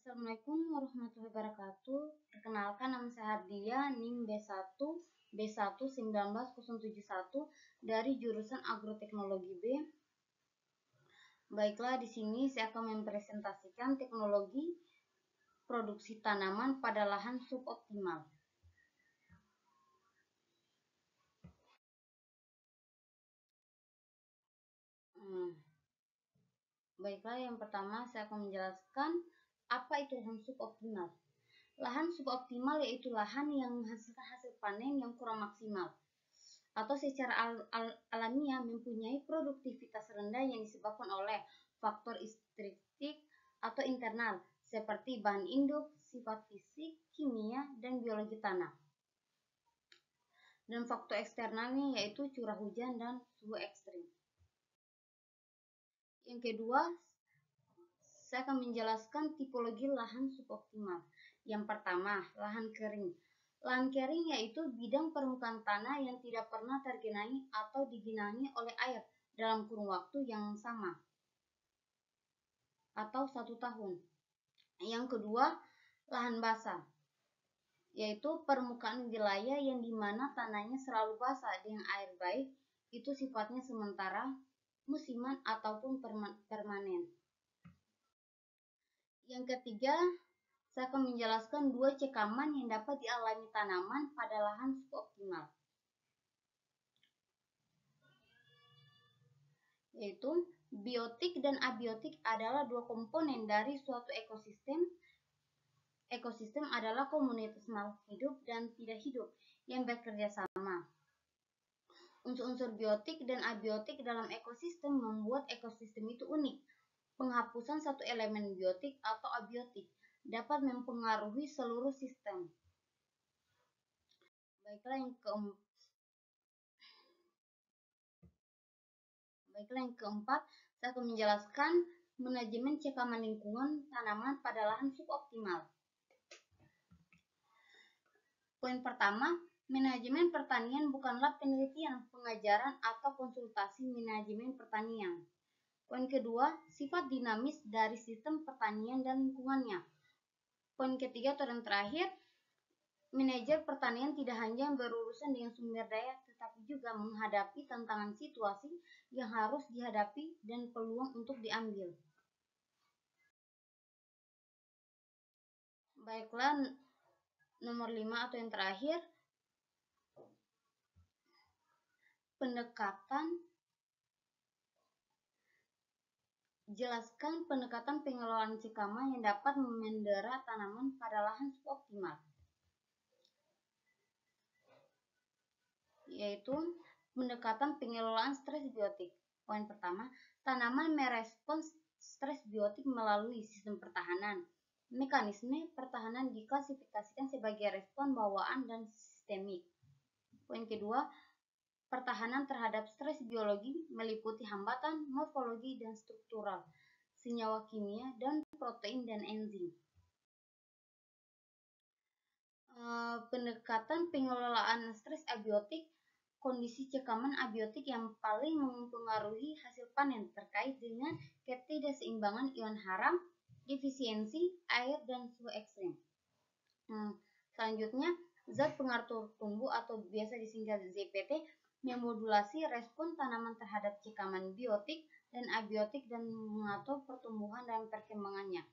Assalamualaikum warahmatullahi wabarakatuh. Perkenalkan, nama saya Hardia, NIM B1 19071 dari jurusan Agroteknologi B. Baiklah, di sini saya akan mempresentasikan teknologi produksi tanaman pada lahan suboptimal. Baiklah, yang pertama saya akan menjelaskan apa itu lahan suboptimal. Lahan suboptimal yaitu lahan yang menghasilkan hasil panen yang kurang maksimal atau secara alamiah mempunyai produktivitas rendah yang disebabkan oleh faktor ekstrinsik atau internal seperti bahan induk, sifat fisik, kimia, dan biologi tanah. Dan faktor eksternalnya yaitu curah hujan dan suhu ekstrim. Yang kedua, saya akan menjelaskan tipologi lahan suboptimal. Yang pertama, lahan kering. Lahan kering yaitu bidang permukaan tanah yang tidak pernah tergenangi atau digenangi oleh air dalam kurun waktu yang sama atau 1 tahun. Yang kedua, lahan basah, yaitu permukaan wilayah yang dimana tanahnya selalu basah dengan air baik, itu sifatnya sementara, musiman, ataupun permanen. Yang ketiga, saya akan menjelaskan 2 cekaman yang dapat dialami tanaman pada lahan suboptimal, yaitu biotik dan abiotik adalah 2 komponen dari suatu ekosistem. Ekosistem adalah komunitas makhluk hidup dan tidak hidup yang bekerja sama. Unsur-unsur biotik dan abiotik dalam ekosistem membuat ekosistem itu unik. Penghapusan satu elemen biotik atau abiotik dapat mempengaruhi seluruh sistem. Baiklah, yang keempat, saya akan menjelaskan manajemen cekaman lingkungan tanaman pada lahan suboptimal. Poin pertama, manajemen pertanian bukanlah penelitian, pengajaran, atau konsultasi manajemen pertanian. Poin kedua, sifat dinamis dari sistem pertanian dan lingkungannya. Poin ketiga atau yang terakhir, manajer pertanian tidak hanya berurusan dengan sumber daya, tetapi juga menghadapi tantangan situasi yang harus dihadapi dan peluang untuk diambil. Baiklah, nomor 5 atau yang terakhir, jelaskan pendekatan pengelolaan cekaman yang dapat memelihara tanaman pada lahan suboptimal, yaitu pendekatan pengelolaan stres biotik. Poin pertama, tanaman merespons stres biotik melalui sistem pertahanan. Mekanisme pertahanan diklasifikasikan sebagai respon bawaan dan sistemik. Poin kedua, pertahanan terhadap stres biologi meliputi hambatan morfologi dan struktural, senyawa kimia, dan protein dan enzim. Pendekatan pengelolaan stres abiotik, kondisi cekaman abiotik yang paling mempengaruhi hasil panen terkait dengan ketidakseimbangan ion haram, defisiensi air, dan suhu ekstrim. Selanjutnya, zat pengatur tumbuh atau biasa disingkat ZPT memodulasi respon tanaman terhadap cekaman biotik dan abiotik dan mengatur pertumbuhan dan perkembangannya.